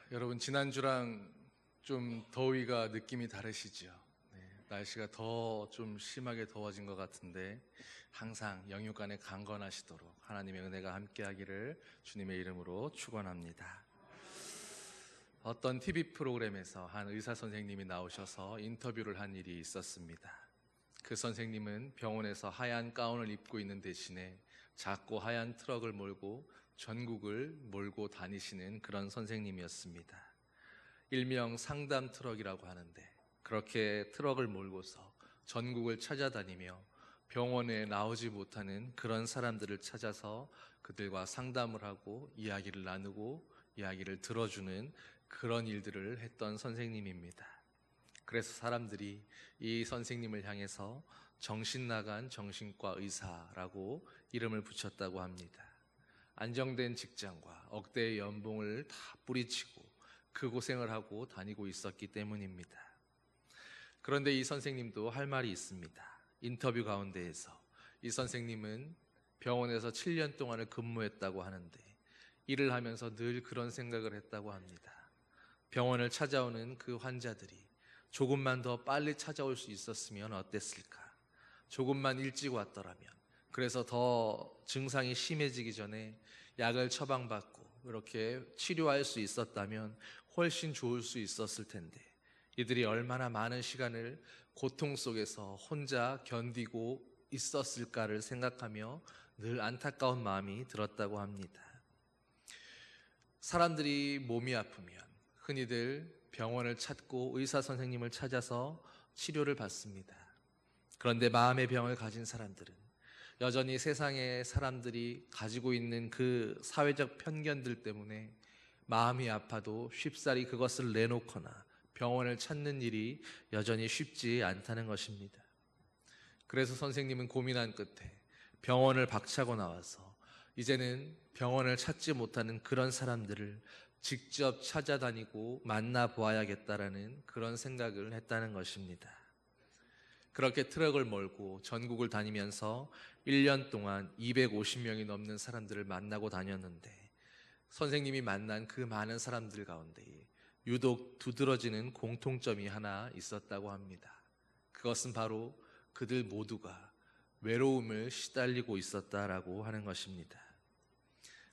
여러분 지난주랑 좀 더위가 느낌이 다르시죠? 네, 날씨가 더 좀 심하게 더워진 것 같은데 항상 영육간에 강건하시도록 하나님의 은혜가 함께하기를 주님의 이름으로 축원합니다. 어떤 TV 프로그램에서 한 의사 선생님이 나오셔서 인터뷰를 한 일이 있었습니다. 그 선생님은 병원에서 하얀 가운을 입고 있는 대신에 작고 하얀 트럭을 몰고 전국을 몰고 다니시는 그런 선생님이었습니다. 일명 상담 트럭이라고 하는데, 그렇게 트럭을 몰고서 전국을 찾아다니며 병원에 나오지 못하는 그런 사람들을 찾아서 그들과 상담을 하고 이야기를 나누고 이야기를 들어주는 그런 일들을 했던 선생님입니다. 그래서 사람들이 이 선생님을 향해서 정신나간 정신과 의사라고 이름을 붙였다고 합니다. 안정된 직장과 억대의 연봉을 다 뿌리치고 그 고생을 하고 다니고 있었기 때문입니다. 그런데 이 선생님도 할 말이 있습니다. 인터뷰 가운데에서 이 선생님은 병원에서 7년 동안을 근무했다고 하는데, 일을 하면서 늘 그런 생각을 했다고 합니다. 병원을 찾아오는 그 환자들이 조금만 더 빨리 찾아올 수 있었으면 어땠을까? 조금만 일찍 왔더라면, 그래서 더 증상이 심해지기 전에 약을 처방받고 이렇게 치료할 수 있었다면 훨씬 좋을 수 있었을 텐데, 이들이 얼마나 많은 시간을 고통 속에서 혼자 견디고 있었을까를 생각하며 늘 안타까운 마음이 들었다고 합니다. 사람들이 몸이 아프면 흔히들 병원을 찾고 의사 선생님을 찾아서 치료를 받습니다. 그런데 마음의 병을 가진 사람들은 여전히 세상의 사람들이 가지고 있는 그 사회적 편견들 때문에 마음이 아파도 쉽사리 그것을 내놓거나 병원을 찾는 일이 여전히 쉽지 않다는 것입니다. 그래서 선생님은 고민한 끝에 병원을 박차고 나와서 이제는 병원을 찾지 못하는 그런 사람들을 직접 찾아다니고 만나보아야겠다라는 그런 생각을 했다는 것입니다. 그렇게 트럭을 몰고 전국을 다니면서 1년 동안 250명이 넘는 사람들을 만나고 다녔는데, 선생님이 만난 그 많은 사람들 가운데 유독 두드러지는 공통점이 하나 있었다고 합니다. 그것은 바로 그들 모두가 외로움을 시달리고 있었다라고 하는 것입니다.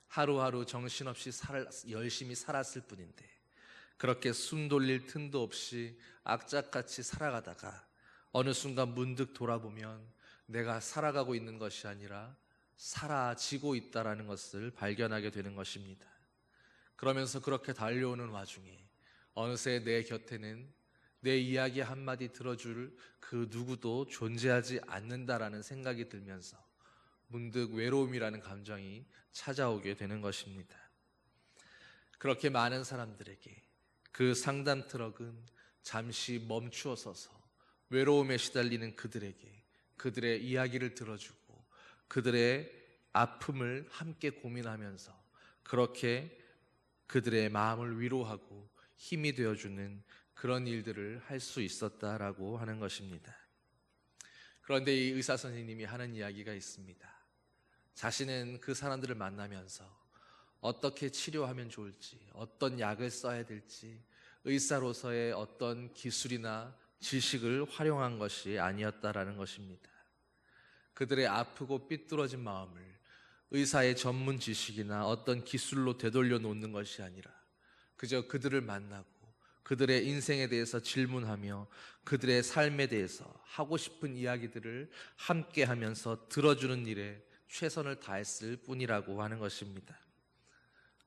하루하루 정신없이 열심히 살았을 뿐인데, 그렇게 숨 돌릴 틈도 없이 악착같이 살아가다가 어느 순간 문득 돌아보면 내가 살아가고 있는 것이 아니라 사라지고 있다라는 것을 발견하게 되는 것입니다. 그러면서 그렇게 달려오는 와중에 어느새 내 곁에는 내 이야기 한마디 들어줄 그 누구도 존재하지 않는다라는 생각이 들면서 문득 외로움이라는 감정이 찾아오게 되는 것입니다. 그렇게 많은 사람들에게 그 상담 트럭은 잠시 멈추어 서서 외로움에 시달리는 그들에게 그들의 이야기를 들어주고 그들의 아픔을 함께 고민하면서 그렇게 그들의 마음을 위로하고 힘이 되어주는 그런 일들을 할 수 있었다라고 하는 것입니다. 그런데 이 의사 선생님이 하는 이야기가 있습니다. 자신은 그 사람들을 만나면서 어떻게 치료하면 좋을지, 어떤 약을 써야 될지 의사로서의 어떤 기술이나 지식을 활용한 것이 아니었다라는 것입니다. 그들의 아프고 삐뚤어진 마음을 의사의 전문 지식이나 어떤 기술로 되돌려 놓는 것이 아니라 그저 그들을 만나고 그들의 인생에 대해서 질문하며 그들의 삶에 대해서 하고 싶은 이야기들을 함께 하면서 들어주는 일에 최선을 다했을 뿐이라고 하는 것입니다.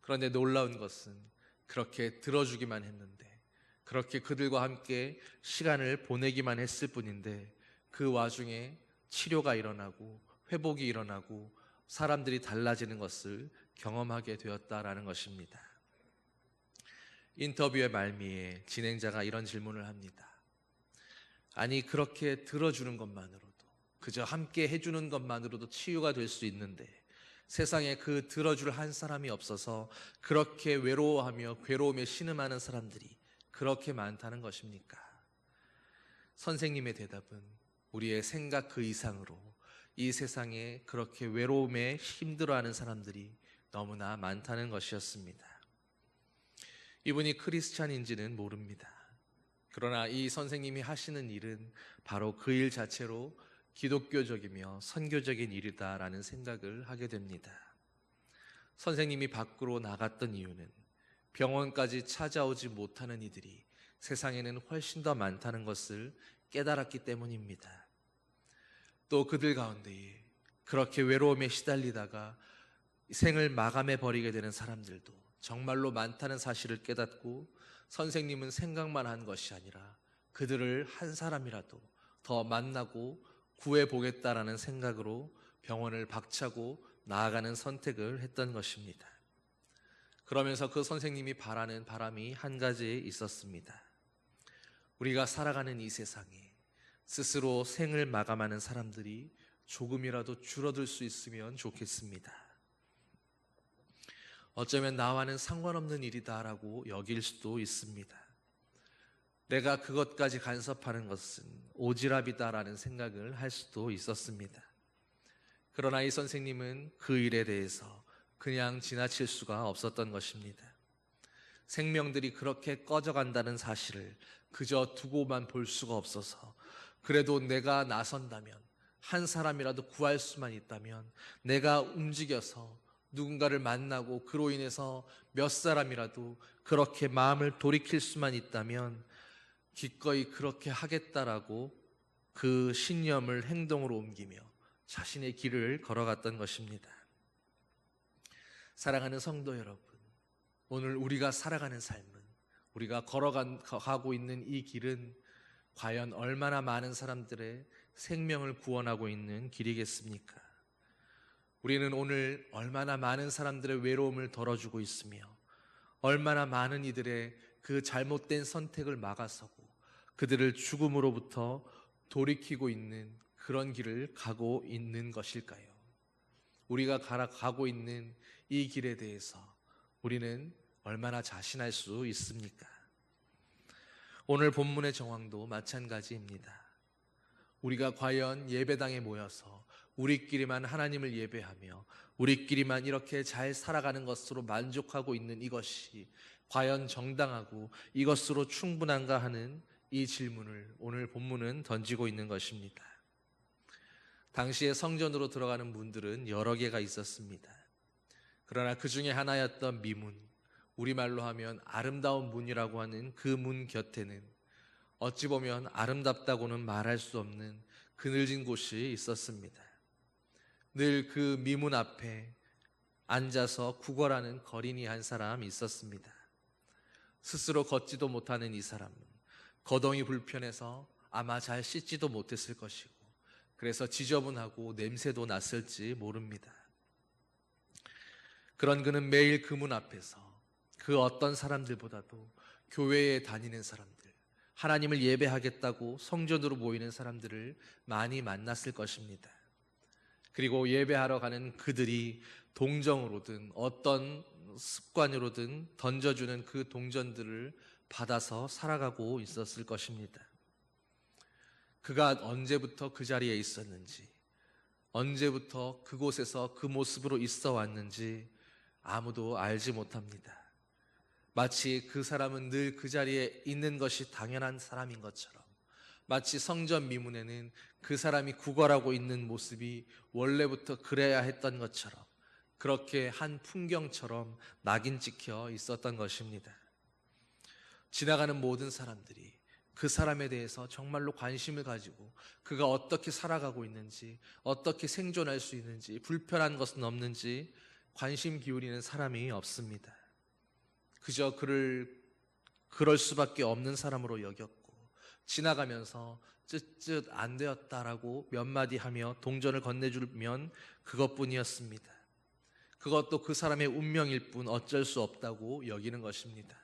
그런데 놀라운 것은 그렇게 들어주기만 했는데, 그렇게 그들과 함께 시간을 보내기만 했을 뿐인데, 그 와중에 치료가 일어나고 회복이 일어나고 사람들이 달라지는 것을 경험하게 되었다라는 것입니다. 인터뷰의 말미에 진행자가 이런 질문을 합니다. 아니, 그렇게 들어주는 것만으로도, 그저 함께 해주는 것만으로도 치유가 될 수 있는데 세상에 그 들어줄 한 사람이 없어서 그렇게 외로워하며 괴로움에 신음하는 사람들이 그렇게 많다는 것입니까? 선생님의 대답은 우리의 생각 그 이상으로 이 세상에 그렇게 외로움에 힘들어하는 사람들이 너무나 많다는 것이었습니다. 이분이 크리스찬인지는 모릅니다. 그러나 이 선생님이 하시는 일은 바로 그 일 자체로 기독교적이며 선교적인 일이다라는 생각을 하게 됩니다. 선생님이 밖으로 나갔던 이유는 병원까지 찾아오지 못하는 이들이 세상에는 훨씬 더 많다는 것을 깨달았기 때문입니다. 또 그들 가운데에 그렇게 외로움에 시달리다가 생을 마감해 버리게 되는 사람들도 정말로 많다는 사실을 깨닫고 선생님은 생각만 한 것이 아니라 그들을 한 사람이라도 더 만나고 구해보겠다라는 생각으로 병원을 박차고 나아가는 선택을 했던 것입니다. 그러면서 그 선생님이 바라는 바람이 한 가지 있었습니다. 우리가 살아가는 이 세상에 스스로 생을 마감하는 사람들이 조금이라도 줄어들 수 있으면 좋겠습니다. 어쩌면 나와는 상관없는 일이다라고 여길 수도 있습니다. 내가 그것까지 간섭하는 것은 오지랖이다라는 생각을 할 수도 있었습니다. 그러나 이 선생님은 그 일에 대해서 그냥 지나칠 수가 없었던 것입니다. 생명들이 그렇게 꺼져간다는 사실을 그저 두고만 볼 수가 없어서 그래도 내가 나선다면, 한 사람이라도 구할 수만 있다면, 내가 움직여서 누군가를 만나고 그로 인해서 몇 사람이라도 그렇게 마음을 돌이킬 수만 있다면 기꺼이 그렇게 하겠다라고 그 신념을 행동으로 옮기며 자신의 길을 걸어갔던 것입니다. 사랑하는 성도 여러분, 오늘 우리가 살아가는 삶은, 우리가 걸어가고 있는 이 길은 과연 얼마나 많은 사람들의 생명을 구원하고 있는 길이겠습니까? 우리는 오늘 얼마나 많은 사람들의 외로움을 덜어주고 있으며 얼마나 많은 이들의 그 잘못된 선택을 막아서고 그들을 죽음으로부터 돌이키고 있는 그런 길을 가고 있는 것일까요? 우리가 가고 있는 이 길에 대해서 우리는 얼마나 자신할 수 있습니까? 오늘 본문의 정황도 마찬가지입니다. 우리가 과연 예배당에 모여서 우리끼리만 하나님을 예배하며 우리끼리만 이렇게 잘 살아가는 것으로 만족하고 있는 이것이 과연 정당하고 이것으로 충분한가 하는 이 질문을 오늘 본문은 던지고 있는 것입니다. 당시에 성전으로 들어가는 문들은 여러 개가 있었습니다. 그러나 그 중에 하나였던 미문, 우리말로 하면 아름다운 문이라고 하는 그 문 곁에는 어찌 보면 아름답다고는 말할 수 없는 그늘진 곳이 있었습니다. 늘 그 미문 앞에 앉아서 구걸하는 거린이 한 사람 있었습니다. 스스로 걷지도 못하는 이 사람은 거동이 불편해서 아마 잘 씻지도 못했을 것이고 그래서 지저분하고 냄새도 났을지 모릅니다. 그런 그는 매일 그 문 앞에서 그 어떤 사람들보다도 교회에 다니는 사람들, 하나님을 예배하겠다고 성전으로 모이는 사람들을 많이 만났을 것입니다. 그리고 예배하러 가는 그들이 동정으로든 어떤 습관으로든 던져주는 그 동전들을 받아서 살아가고 있었을 것입니다. 그가 언제부터 그 자리에 있었는지, 언제부터 그곳에서 그 모습으로 있어 왔는지 아무도 알지 못합니다. 마치 그 사람은 늘 그 자리에 있는 것이 당연한 사람인 것처럼, 마치 성전 미문에는 그 사람이 구걸하고 있는 모습이 원래부터 그래야 했던 것처럼 그렇게 한 풍경처럼 낙인 찍혀 있었던 것입니다. 지나가는 모든 사람들이 그 사람에 대해서 정말로 관심을 가지고 그가 어떻게 살아가고 있는지, 어떻게 생존할 수 있는지, 불편한 것은 없는지 관심 기울이는 사람이 없습니다. 그저 그를 그럴 수밖에 없는 사람으로 여겼고 지나가면서 쯧쯧 안 되었다라고 몇 마디 하며 동전을 건네주면 그것뿐이었습니다. 그것도 그 사람의 운명일 뿐 어쩔 수 없다고 여기는 것입니다.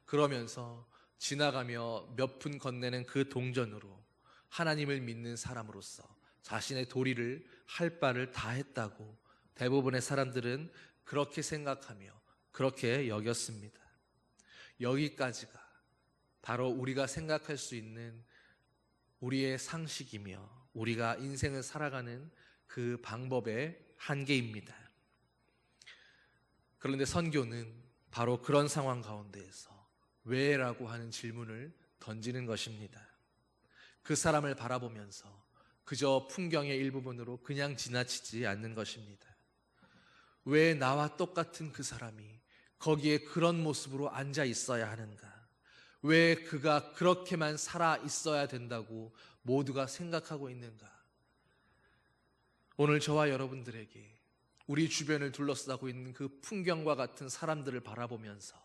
그러면서 지나가며 몇 푼 건네는 그 동전으로 하나님을 믿는 사람으로서 자신의 도리를 할 바를 다 했다고 대부분의 사람들은 그렇게 생각하며 그렇게 여겼습니다. 여기까지가 바로 우리가 생각할 수 있는 우리의 상식이며 우리가 인생을 살아가는 그 방법의 한계입니다. 그런데 선교는 바로 그런 상황 가운데에서 왜라고 하는 질문을 던지는 것입니다. 그 사람을 바라보면서 그저 풍경의 일부분으로 그냥 지나치지 않는 것입니다. 왜 나와 똑같은 그 사람이 거기에 그런 모습으로 앉아 있어야 하는가? 왜 그가 그렇게만 살아 있어야 된다고 모두가 생각하고 있는가? 오늘 저와 여러분들에게 우리 주변을 둘러싸고 있는 그 풍경과 같은 사람들을 바라보면서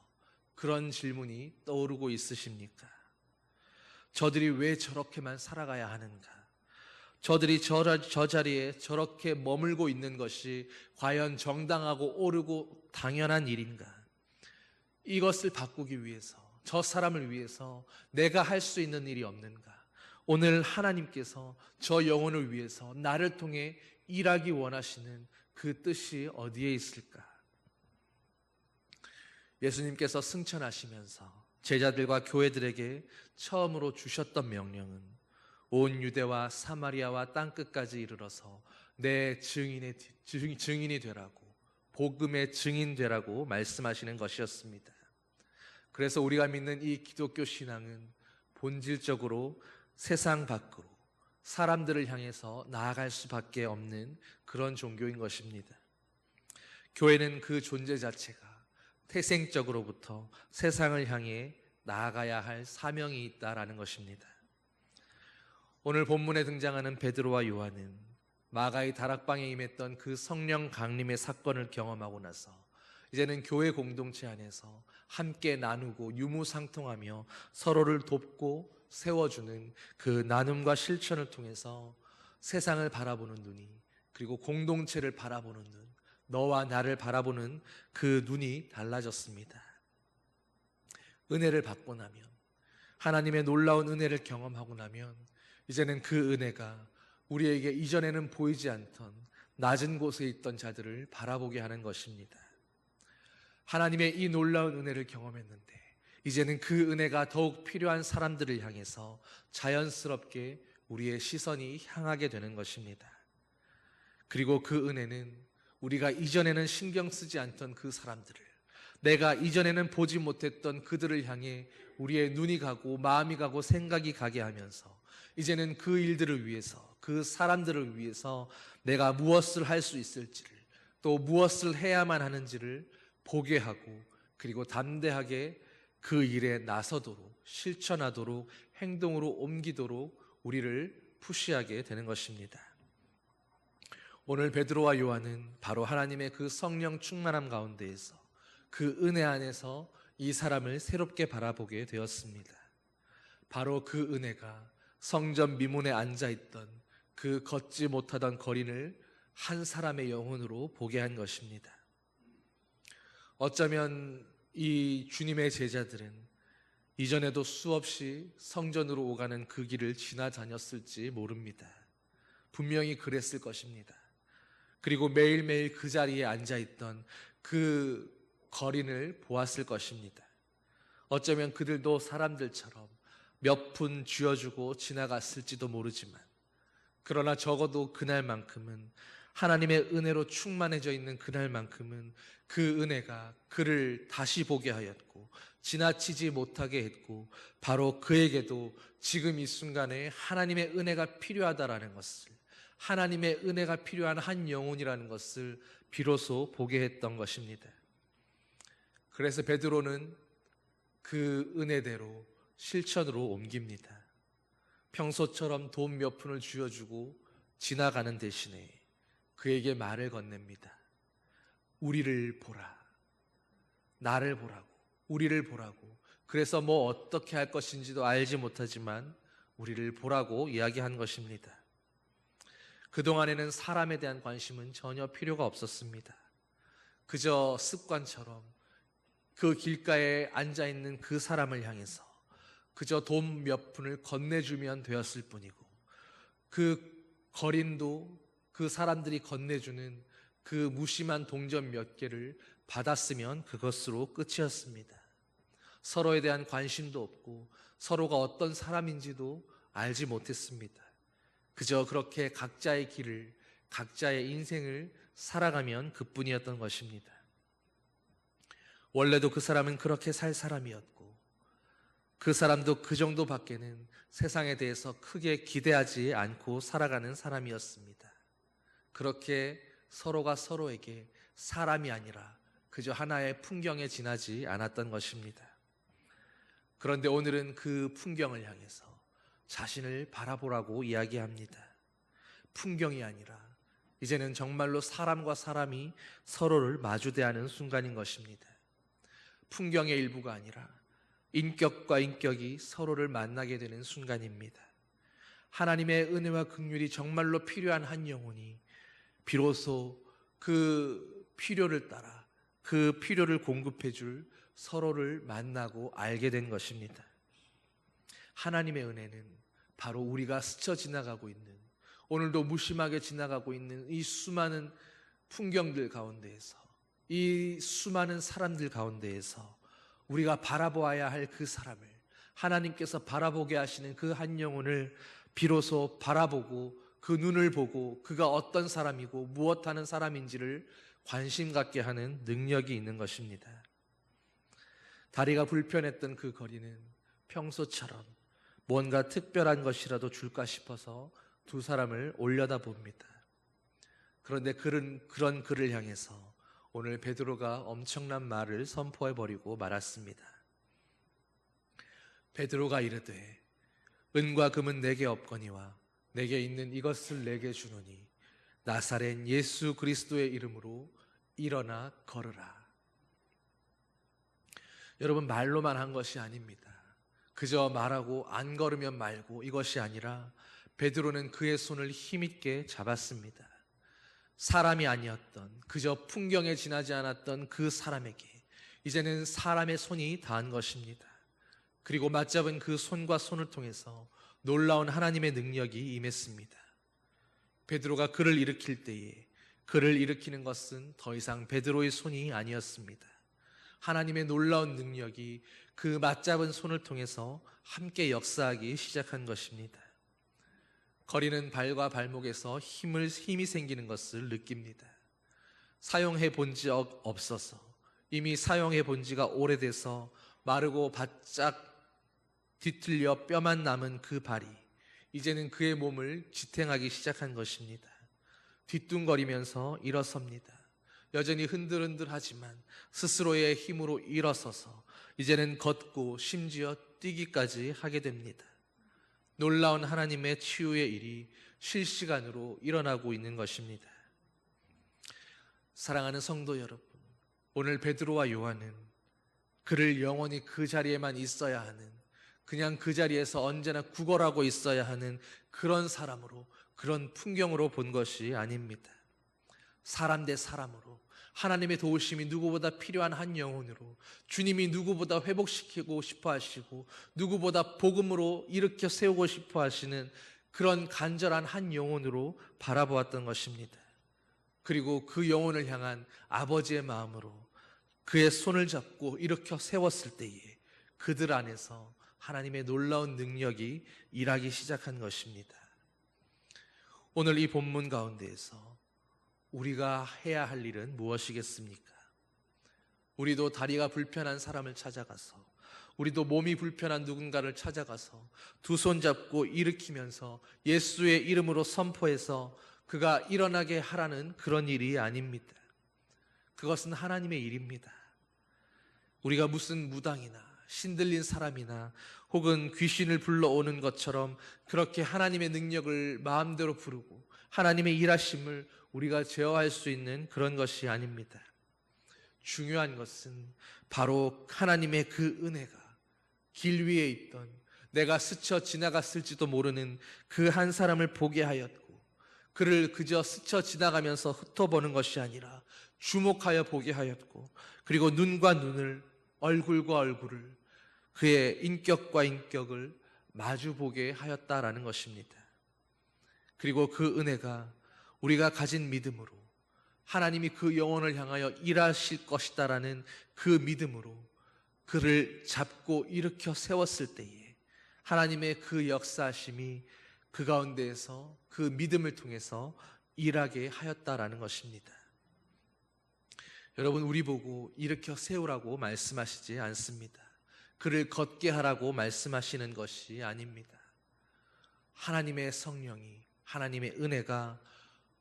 그런 질문이 떠오르고 있으십니까? 저들이 왜 저렇게만 살아가야 하는가? 저들이 저 자리에 저렇게 머물고 있는 것이 과연 정당하고 옳고 당연한 일인가? 이것을 바꾸기 위해서, 저 사람을 위해서 내가 할 수 있는 일이 없는가? 오늘 하나님께서 저 영혼을 위해서 나를 통해 일하기 원하시는 그 뜻이 어디에 있을까? 예수님께서 승천하시면서 제자들과 교회들에게 처음으로 주셨던 명령은 온 유대와 사마리아와 땅끝까지 이르러서 내 증인이 되라고, 복음의 증인 되라고 말씀하시는 것이었습니다. 그래서 우리가 믿는 이 기독교 신앙은 본질적으로 세상 밖으로 사람들을 향해서 나아갈 수밖에 없는 그런 종교인 것입니다. 교회는 그 존재 자체가 태생적으로부터 세상을 향해 나아가야 할 사명이 있다라는 것입니다. 오늘 본문에 등장하는 베드로와 요한은 마가의 다락방에 임했던 그 성령 강림의 사건을 경험하고 나서 이제는 교회 공동체 안에서 함께 나누고 유무상통하며 서로를 돕고 세워주는 그 나눔과 실천을 통해서 세상을 바라보는 눈이, 그리고 공동체를 바라보는 눈, 너와 나를 바라보는 그 눈이 달라졌습니다. 은혜를 받고 나면, 하나님의 놀라운 은혜를 경험하고 나면 이제는 그 은혜가 우리에게 이전에는 보이지 않던 낮은 곳에 있던 자들을 바라보게 하는 것입니다. 하나님의 이 놀라운 은혜를 경험했는데 이제는 그 은혜가 더욱 필요한 사람들을 향해서 자연스럽게 우리의 시선이 향하게 되는 것입니다. 그리고 그 은혜는 우리가 이전에는 신경 쓰지 않던 그 사람들을, 내가 이전에는 보지 못했던 그들을 향해 우리의 눈이 가고 마음이 가고 생각이 가게 하면서 이제는 그 일들을 위해서, 그 사람들을 위해서 내가 무엇을 할 수 있을지를, 또 무엇을 해야만 하는지를 보게 하고, 그리고 담대하게 그 일에 나서도록, 실천하도록, 행동으로 옮기도록 우리를 푸시하게 되는 것입니다. 오늘 베드로와 요한은 바로 하나님의 그 성령 충만함 가운데에서, 그 은혜 안에서 이 사람을 새롭게 바라보게 되었습니다. 바로 그 은혜가 성전 미문에 앉아있던 그 걷지 못하던 거린을 한 사람의 영혼으로 보게 한 것입니다. 어쩌면 이 주님의 제자들은 이전에도 수없이 성전으로 오가는 그 길을 지나다녔을지 모릅니다. 분명히 그랬을 것입니다. 그리고 매일매일 그 자리에 앉아있던 그 거린을 보았을 것입니다. 어쩌면 그들도 사람들처럼 몇 푼 쥐어주고 지나갔을지도 모르지만, 그러나 적어도 그날만큼은, 하나님의 은혜로 충만해져 있는 그날만큼은 그 은혜가 그를 다시 보게 하였고 지나치지 못하게 했고, 바로 그에게도 지금 이 순간에 하나님의 은혜가 필요하다라는 것을, 하나님의 은혜가 필요한 한 영혼이라는 것을 비로소 보게 했던 것입니다. 그래서 베드로는 그 은혜대로 실천으로 옮깁니다. 평소처럼 돈 몇 푼을 쥐어주고 지나가는 대신에 그에게 말을 건넵니다. 우리를 보라. 나를 보라고, 우리를 보라고. 그래서 뭐 어떻게 할 것인지도 알지 못하지만 우리를 보라고 이야기한 것입니다. 그동안에는 사람에 대한 관심은 전혀 필요가 없었습니다. 그저 습관처럼 그 길가에 앉아있는 그 사람을 향해서 그저 돈 몇 푼을 건네주면 되었을 뿐이고, 그 거린도 그 사람들이 건네주는 그 무심한 동전 몇 개를 받았으면 그것으로 끝이었습니다. 서로에 대한 관심도 없고 서로가 어떤 사람인지도 알지 못했습니다. 그저 그렇게 각자의 길을, 각자의 인생을 살아가면 그뿐이었던 것입니다. 원래도 그 사람은 그렇게 살 사람이었고 그 사람도 그 정도밖에는 세상에 대해서 크게 기대하지 않고 살아가는 사람이었습니다. 그렇게 서로가 서로에게 사람이 아니라 그저 하나의 풍경에 지나지 않았던 것입니다. 그런데 오늘은 그 풍경을 향해서 자신을 바라보라고 이야기합니다. 풍경이 아니라 이제는 정말로 사람과 사람이 서로를 마주대하는 순간인 것입니다. 풍경의 일부가 아니라 인격과 인격이 서로를 만나게 되는 순간입니다. 하나님의 은혜와 긍휼이 정말로 필요한 한 영혼이 비로소 그 필요를 따라 그 필요를 공급해 줄 서로를 만나고 알게 된 것입니다. 하나님의 은혜는 바로 우리가 스쳐 지나가고 있는, 오늘도 무심하게 지나가고 있는 이 수많은 풍경들 가운데에서, 이 수많은 사람들 가운데에서 우리가 바라보아야 할 그 사람을, 하나님께서 바라보게 하시는 그 한 영혼을 비로소 바라보고 그 눈을 보고 그가 어떤 사람이고 무엇하는 사람인지를 관심 갖게 하는 능력이 있는 것입니다. 다리가 불편했던 그 거리는 평소처럼 뭔가 특별한 것이라도 줄까 싶어서 두 사람을 올려다봅니다. 그런데 그런 그를 향해서 오늘 베드로가 엄청난 말을 선포해버리고 말았습니다. 베드로가 이르되 은과 금은 내게 없거니와 내게 있는 이것을 내게 주노니 나사렛 예수 그리스도의 이름으로 일어나 걸으라. 여러분, 말로만 한 것이 아닙니다. 그저 말하고 안 걸으면 말고 이것이 아니라 베드로는 그의 손을 힘있게 잡았습니다. 사람이 아니었던, 그저 풍경에 지나지 않았던 그 사람에게 이제는 사람의 손이 닿은 것입니다. 그리고 맞잡은 그 손과 손을 통해서 놀라운 하나님의 능력이 임했습니다. 베드로가 그를 일으킬 때에 그를 일으키는 것은 더 이상 베드로의 손이 아니었습니다. 하나님의 놀라운 능력이 그 맞잡은 손을 통해서 함께 역사하기 시작한 것입니다. 거리는 발과 발목에서 힘이 생기는 것을 느낍니다. 사용해 본 지 없어서, 이미 사용해 본 지가 오래돼서 마르고 바짝 뒤틀려 뼈만 남은 그 발이 이제는 그의 몸을 지탱하기 시작한 것입니다. 뒤뚱거리면서 일어섭니다. 여전히 흔들흔들하지만 스스로의 힘으로 일어서서 이제는 걷고 심지어 뛰기까지 하게 됩니다. 놀라운 하나님의 치유의 일이 실시간으로 일어나고 있는 것입니다. 사랑하는 성도 여러분, 오늘 베드로와 요한은 그를 영원히 그 자리에만 있어야 하는, 그냥 그 자리에서 언제나 구걸하고 있어야 하는 그런 사람으로, 그런 풍경으로 본 것이 아닙니다. 사람 대 사람으로, 하나님의 도우심이 누구보다 필요한 한 영혼으로, 주님이 누구보다 회복시키고 싶어 하시고 누구보다 복음으로 일으켜 세우고 싶어 하시는 그런 간절한 한 영혼으로 바라보았던 것입니다. 그리고 그 영혼을 향한 아버지의 마음으로 그의 손을 잡고 일으켜 세웠을 때에 그들 안에서 하나님의 놀라운 능력이 일하기 시작한 것입니다. 오늘 이 본문 가운데에서 우리가 해야 할 일은 무엇이겠습니까? 우리도 다리가 불편한 사람을 찾아가서, 우리도 몸이 불편한 누군가를 찾아가서 두 손 잡고 일으키면서 예수의 이름으로 선포해서 그가 일어나게 하라는 그런 일이 아닙니다. 그것은 하나님의 일입니다. 우리가 무슨 무당이나 신들린 사람이나 혹은 귀신을 불러오는 것처럼 그렇게 하나님의 능력을 마음대로 부르고 하나님의 일하심을 우리가 제어할 수 있는 그런 것이 아닙니다. 중요한 것은 바로 하나님의 그 은혜가 길 위에 있던 내가 스쳐 지나갔을지도 모르는 그 한 사람을 보게 하였고, 그를 그저 스쳐 지나가면서 흩어보는 것이 아니라 주목하여 보게 하였고, 그리고 눈과 눈을, 얼굴과 얼굴을, 그의 인격과 인격을 마주보게 하였다라는 것입니다. 그리고 그 은혜가 우리가 가진 믿음으로, 하나님이 그 영혼을 향하여 일하실 것이다라는 그 믿음으로 그를 잡고 일으켜 세웠을 때에 하나님의 그 역사하심이 그 가운데에서 그 믿음을 통해서 일하게 하였다라는 것입니다. 여러분, 우리 보고 일으켜 세우라고 말씀하시지 않습니다. 그를 걷게 하라고 말씀하시는 것이 아닙니다. 하나님의 성령이, 하나님의 은혜가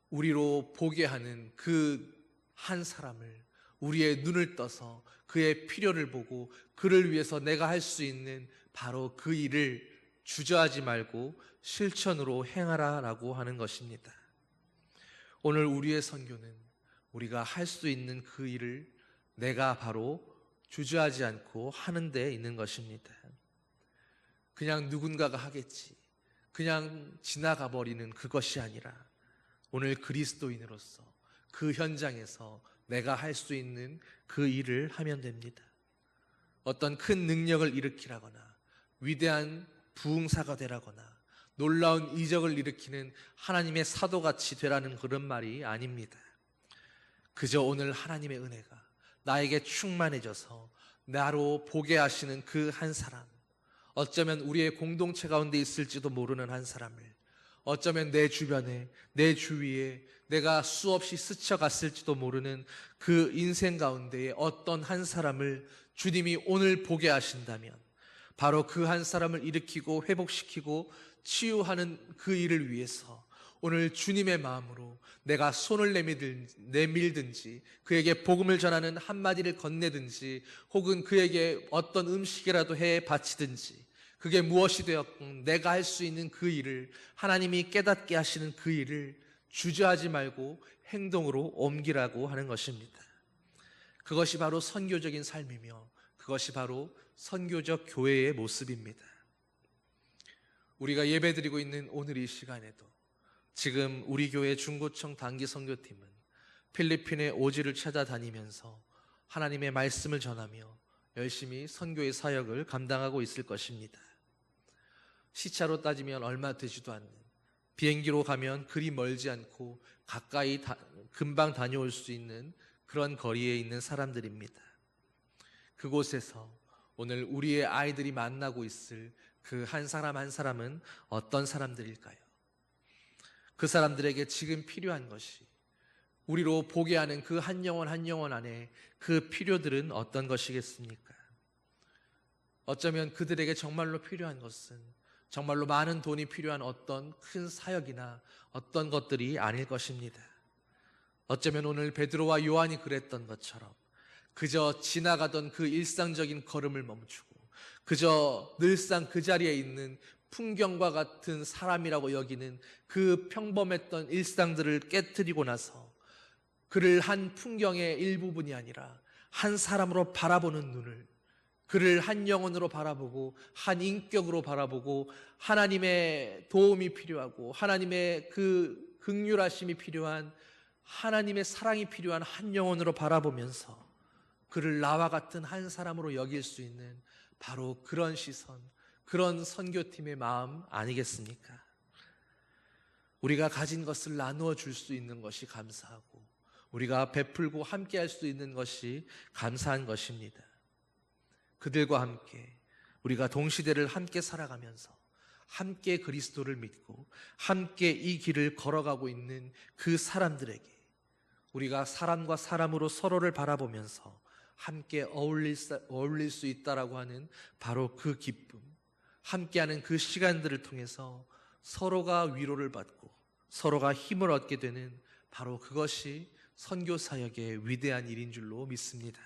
우리로 보게 하는 그 한 사람을, 우리의 눈을 떠서 그의 필요를 보고 그를 위해서 내가 할 수 있는 바로 그 일을 주저하지 말고 실천으로 행하라라고 하는 것입니다. 오늘 우리의 선교는 우리가 할 수 있는 그 일을 내가 바로 주저하지 않고 하는 데 있는 것입니다. 그냥 누군가가 하겠지, 그냥 지나가 버리는 그것이 아니라 오늘 그리스도인으로서 그 현장에서 내가 할 수 있는 그 일을 하면 됩니다. 어떤 큰 능력을 일으키라거나 위대한 부흥사가 되라거나 놀라운 이적을 일으키는 하나님의 사도같이 되라는 그런 말이 아닙니다. 그저 오늘 하나님의 은혜가 나에게 충만해져서 나로 보게 하시는 그 한 사람, 어쩌면 우리의 공동체 가운데 있을지도 모르는 한 사람을, 어쩌면 내 주변에, 내 주위에 내가 수없이 스쳐갔을지도 모르는 그 인생 가운데에 어떤 한 사람을 주님이 오늘 보게 하신다면 바로 그 한 사람을 일으키고 회복시키고 치유하는 그 일을 위해서 오늘 주님의 마음으로 내가 손을 내밀든지 그에게 복음을 전하는 한마디를 건네든지 혹은 그에게 어떤 음식이라도 해 바치든지 그게 무엇이 되었건 내가 할 수 있는 그 일을, 하나님이 깨닫게 하시는 그 일을 주저하지 말고 행동으로 옮기라고 하는 것입니다. 그것이 바로 선교적인 삶이며 그것이 바로 선교적 교회의 모습입니다. 우리가 예배드리고 있는 오늘 이 시간에도 지금 우리 교회 중구청 단기 선교팀은 필리핀의 오지를 찾아다니면서 하나님의 말씀을 전하며 열심히 선교의 사역을 감당하고 있을 것입니다. 시차로 따지면 얼마 되지도 않는, 비행기로 가면 그리 멀지 않고 가까이 금방 다녀올 수 있는 그런 거리에 있는 사람들입니다. 그곳에서 오늘 우리의 아이들이 만나고 있을 그 한 사람 한 사람은 어떤 사람들일까요? 그 사람들에게 지금 필요한 것이, 우리로 보게 하는 그 한 영혼 한 영혼 안에 그 필요들은 어떤 것이겠습니까? 어쩌면 그들에게 정말로 필요한 것은 정말로 많은 돈이 필요한 어떤 큰 사역이나 어떤 것들이 아닐 것입니다. 어쩌면 오늘 베드로와 요한이 그랬던 것처럼 그저 지나가던 그 일상적인 걸음을 멈추고 그저 늘상 그 자리에 있는 풍경과 같은 사람이라고 여기는 그 평범했던 일상들을 깨트리고 나서 그를 한 풍경의 일부분이 아니라 한 사람으로 바라보는 눈을, 그를 한 영혼으로 바라보고 한 인격으로 바라보고 하나님의 도움이 필요하고 하나님의 그 긍휼하심이 필요한, 하나님의 사랑이 필요한 한 영혼으로 바라보면서 그를 나와 같은 한 사람으로 여길 수 있는 바로 그런 시선, 그런 선교팀의 마음 아니겠습니까? 우리가 가진 것을 나누어 줄 수 있는 것이 감사하고 우리가 베풀고 함께 할 수 있는 것이 감사한 것입니다. 그들과 함께 우리가 동시대를 함께 살아가면서 함께 그리스도를 믿고 함께 이 길을 걸어가고 있는 그 사람들에게 우리가 사람과 사람으로 서로를 바라보면서 함께 어울릴 수 있다라고 하는 바로 그 기쁨, 함께하는 그 시간들을 통해서 서로가 위로를 받고 서로가 힘을 얻게 되는 바로 그것이 선교사역의 위대한 일인 줄로 믿습니다.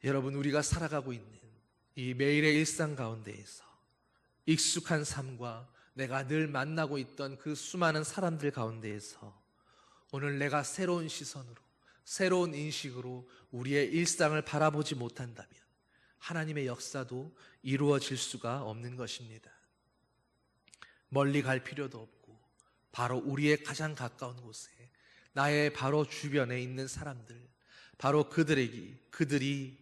여러분, 우리가 살아가고 있는 이 매일의 일상 가운데에서 익숙한 삶과 내가 늘 만나고 있던 그 수많은 사람들 가운데에서 오늘 내가 새로운 시선으로, 새로운 인식으로 우리의 일상을 바라보지 못한다면 하나님의 역사도 이루어질 수가 없는 것입니다. 멀리 갈 필요도 없고 바로 우리의 가장 가까운 곳에, 나의 바로 주변에 있는 사람들, 바로 그들이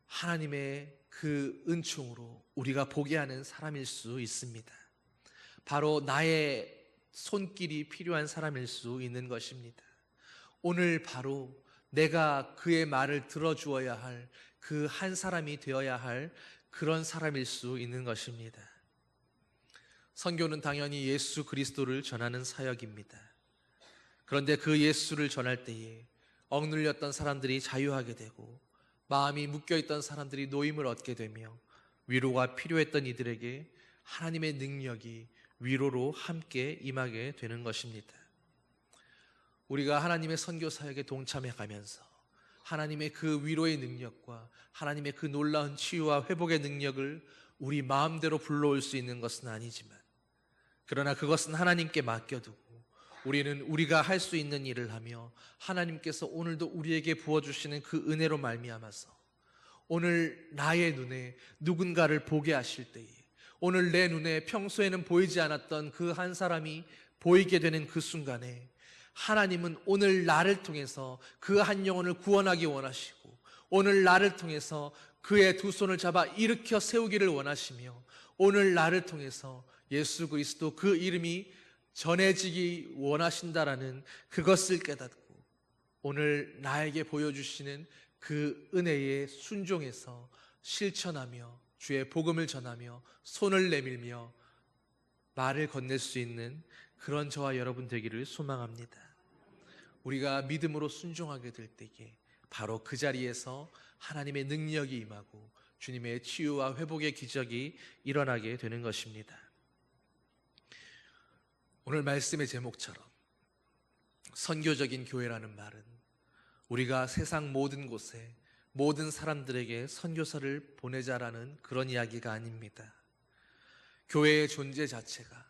하나님의 그 은총으로 우리가 보게 하는 사람일 수 있습니다. 바로 나의 손길이 필요한 사람일 수 있는 것입니다. 오늘 바로 내가 그의 말을 들어주어야 할 그 한 사람이 되어야 할 그런 사람일 수 있는 것입니다. 선교는 당연히 예수 그리스도를 전하는 사역입니다. 그런데 그 예수를 전할 때에 억눌렸던 사람들이 자유하게 되고 마음이 묶여있던 사람들이 노임을 얻게 되며 위로가 필요했던 이들에게 하나님의 능력이 위로로 함께 임하게 되는 것입니다. 우리가 하나님의 선교 사역에 동참해 가면서 하나님의 그 위로의 능력과 하나님의 그 놀라운 치유와 회복의 능력을 우리 마음대로 불러올 수 있는 것은 아니지만, 그러나 그것은 하나님께 맡겨두고 우리는 우리가 할 수 있는 일을 하며 하나님께서 오늘도 우리에게 부어주시는 그 은혜로 말미암아서 오늘 나의 눈에 누군가를 보게 하실 때에, 오늘 내 눈에 평소에는 보이지 않았던 그 한 사람이 보이게 되는 그 순간에 하나님은 오늘 나를 통해서 그 한 영혼을 구원하기 원하시고, 오늘 나를 통해서 그의 두 손을 잡아 일으켜 세우기를 원하시며, 오늘 나를 통해서 예수 그리스도 그 이름이 전해지기 원하신다라는 그것을 깨닫고 오늘 나에게 보여주시는 그 은혜에 순종해서 실천하며 주의 복음을 전하며 손을 내밀며 말을 건넬 수 있는 그런 저와 여러분 되기를 소망합니다. 우리가 믿음으로 순종하게 될 때에 바로 그 자리에서 하나님의 능력이 임하고 주님의 치유와 회복의 기적이 일어나게 되는 것입니다. 오늘 말씀의 제목처럼 선교적인 교회라는 말은 우리가 세상 모든 곳에 모든 사람들에게 선교사를 보내자라는 그런 이야기가 아닙니다. 교회의 존재 자체가,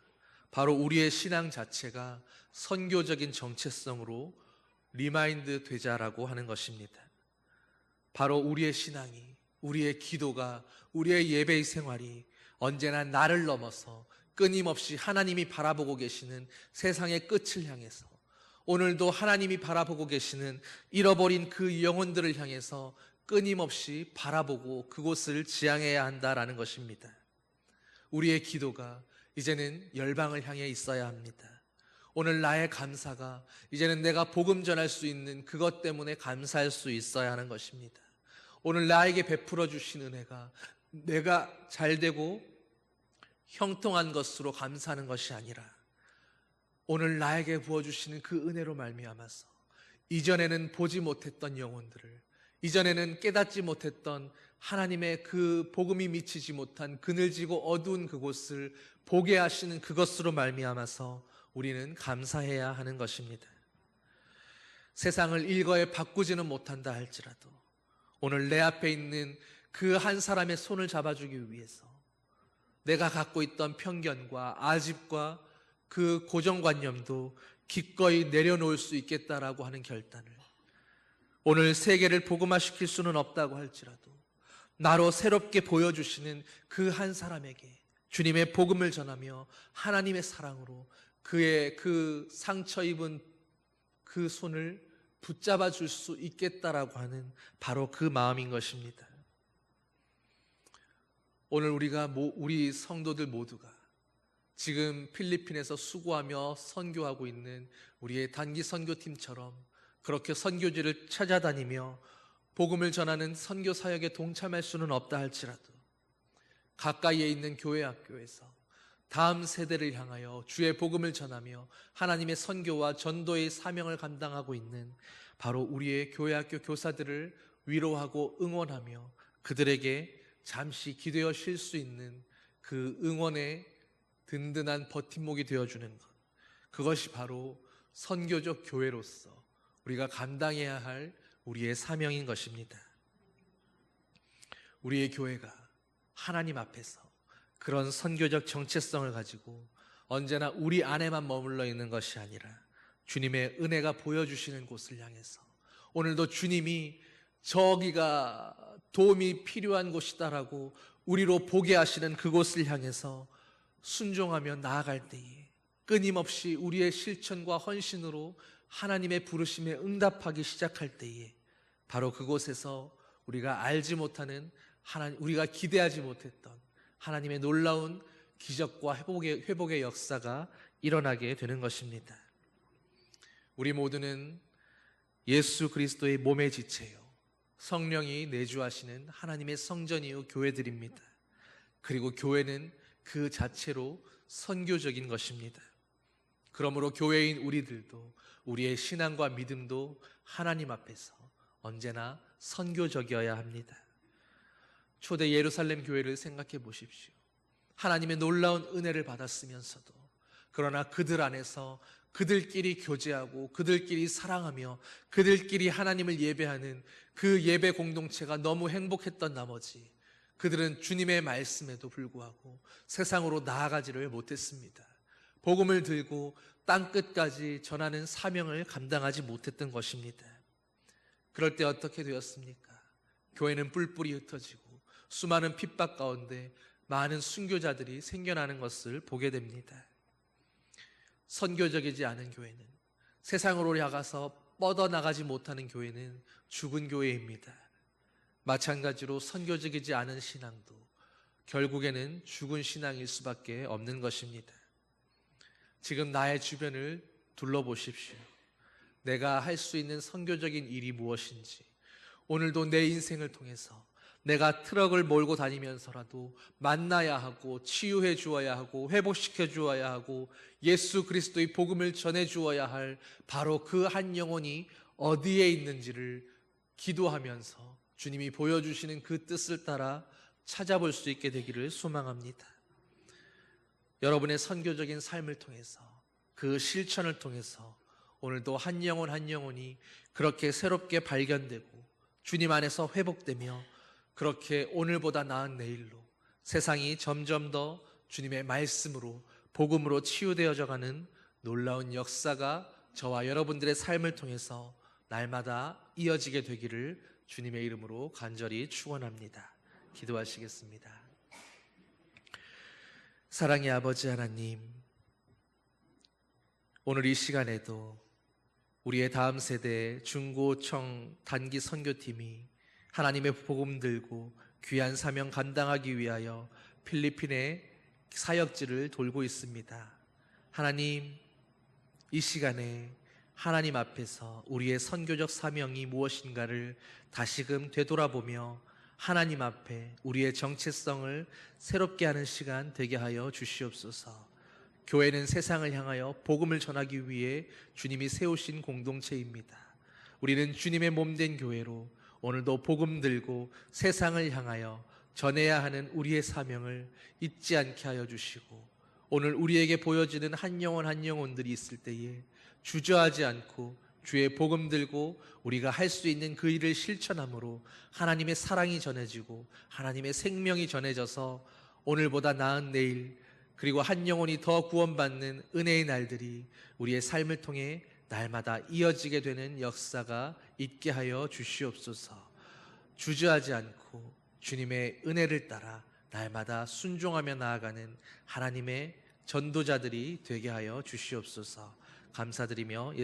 바로 우리의 신앙 자체가 선교적인 정체성으로 리마인드 되자라고 하는 것입니다. 바로 우리의 신앙이, 우리의 기도가, 우리의 예배의 생활이 언제나 나를 넘어서 끊임없이 하나님이 바라보고 계시는 세상의 끝을 향해서, 오늘도 하나님이 바라보고 계시는 잃어버린 그 영혼들을 향해서 끊임없이 바라보고 그곳을 지향해야 한다라는 것입니다. 우리의 기도가 이제는 열방을 향해 있어야 합니다. 오늘 나의 감사가 이제는 내가 복음 전할 수 있는 그것 때문에 감사할 수 있어야 하는 것입니다. 오늘 나에게 베풀어 주신 은혜가 내가 잘되고 형통한 것으로 감사하는 것이 아니라 오늘 나에게 부어주시는 그 은혜로 말미암아서 이전에는 보지 못했던 영혼들을, 이전에는 깨닫지 못했던 하나님의 그 복음이 미치지 못한 그늘지고 어두운 그곳을 보게 하시는 그것으로 말미암아서 우리는 감사해야 하는 것입니다. 세상을 일거에 바꾸지는 못한다 할지라도 오늘 내 앞에 있는 그 한 사람의 손을 잡아주기 위해서 내가 갖고 있던 편견과 아집과 그 고정관념도 기꺼이 내려놓을 수 있겠다라고 하는 결단을, 오늘 세계를 복음화시킬 수는 없다고 할지라도 나로 새롭게 보여주시는 그 한 사람에게 주님의 복음을 전하며 하나님의 사랑으로 그의 그 상처 입은 그 손을 붙잡아 줄 수 있겠다라고 하는 바로 그 마음인 것입니다. 오늘 우리 성도들 모두가 지금 필리핀에서 수고하며 선교하고 있는 우리의 단기 선교팀처럼 그렇게 선교지를 찾아다니며 복음을 전하는 선교 사역에 동참할 수는 없다 할지라도 가까이에 있는 교회 학교에서 다음 세대를 향하여 주의 복음을 전하며 하나님의 선교와 전도의 사명을 감당하고 있는 바로 우리의 교회 학교 교사들을 위로하고 응원하며 그들에게 잠시 기대어 쉴 수 있는 그 응원의 든든한 버팀목이 되어주는 것, 그것이 바로 선교적 교회로서 우리가 감당해야 할 우리의 사명인 것입니다. 우리의 교회가 하나님 앞에서 그런 선교적 정체성을 가지고 언제나 우리 안에만 머물러 있는 것이 아니라 주님의 은혜가 보여주시는 곳을 향해서 오늘도 주님이 저기가 도움이 필요한 곳이다라고 우리로 보게 하시는 그곳을 향해서 순종하며 나아갈 때에 끊임없이 우리의 실천과 헌신으로 하나님의 부르심에 응답하기 시작할 때에 바로 그곳에서 우리가 알지 못하는 우리가 기대하지 못했던 하나님의 놀라운 기적과 회복의 역사가 일어나게 되는 것입니다. 우리 모두는 예수 그리스도의 몸의 지체요 성령이 내주하시는 하나님의 성전이요 교회들입니다. 그리고 교회는 그 자체로 선교적인 것입니다. 그러므로 교회인 우리들도 우리의 신앙과 믿음도 하나님 앞에서 언제나 선교적이어야 합니다. 초대 예루살렘 교회를 생각해 보십시오. 하나님의 놀라운 은혜를 받았으면서도 그러나 그들 안에서 그들끼리 교제하고 그들끼리 사랑하며 그들끼리 하나님을 예배하는 그 예배 공동체가 너무 행복했던 나머지 그들은 주님의 말씀에도 불구하고 세상으로 나아가지를 못했습니다. 복음을 들고 땅끝까지 전하는 사명을 감당하지 못했던 것입니다. 그럴 때 어떻게 되었습니까? 교회는 뿔뿔이 흩어지고 수많은 핍박 가운데 많은 순교자들이 생겨나는 것을 보게 됩니다. 선교적이지 않은 교회는, 세상으로 향해서 뻗어나가지 못하는 교회는 죽은 교회입니다. 마찬가지로 선교적이지 않은 신앙도 결국에는 죽은 신앙일 수밖에 없는 것입니다. 지금 나의 주변을 둘러보십시오. 내가 할 수 있는 선교적인 일이 무엇인지, 오늘도 내 인생을 통해서 내가 트럭을 몰고 다니면서라도 만나야 하고 치유해 주어야 하고 회복시켜 주어야 하고 예수 그리스도의 복음을 전해 주어야 할 바로 그 한 영혼이 어디에 있는지를 기도하면서 주님이 보여주시는 그 뜻을 따라 찾아볼 수 있게 되기를 소망합니다. 여러분의 선교적인 삶을 통해서, 그 실천을 통해서 오늘도 한 영혼 한 영혼이 그렇게 새롭게 발견되고 주님 안에서 회복되며 그렇게 오늘보다 나은 내일로 세상이 점점 더 주님의 말씀으로 복음으로 치유되어져 가는 놀라운 역사가 저와 여러분들의 삶을 통해서 날마다 이어지게 되기를 주님의 이름으로 간절히 축원합니다. 기도하시겠습니다. 사랑의 아버지 하나님, 오늘 이 시간에도 우리의 다음 세대 중고청 단기 선교팀이 하나님의 복음 들고 귀한 사명 감당하기 위하여 필리핀의 사역지를 돌고 있습니다. 하나님, 이 시간에 하나님 앞에서 우리의 선교적 사명이 무엇인가를 다시금 되돌아보며 하나님 앞에 우리의 정체성을 새롭게 하는 시간 되게 하여 주시옵소서. 교회는 세상을 향하여 복음을 전하기 위해 주님이 세우신 공동체입니다. 우리는 주님의 몸된 교회로 오늘도 복음 들고 세상을 향하여 전해야 하는 우리의 사명을 잊지 않게 하여 주시고, 오늘 우리에게 보여지는 한 영혼 한 영혼들이 있을 때에 주저하지 않고 주의 복음 들고 우리가 할 수 있는 그 일을 실천함으로 하나님의 사랑이 전해지고 하나님의 생명이 전해져서 오늘보다 나은 내일, 그리고 한 영혼이 더 구원받는 은혜의 날들이 우리의 삶을 통해 날마다 이어지게 되는 역사가 있게 하여 주시옵소서. 주저하지 않고 주님의 은혜를 따라 날마다 순종하며 나아가는 하나님의 전도자들이 되게 하여 주시옵소서. 감사드리며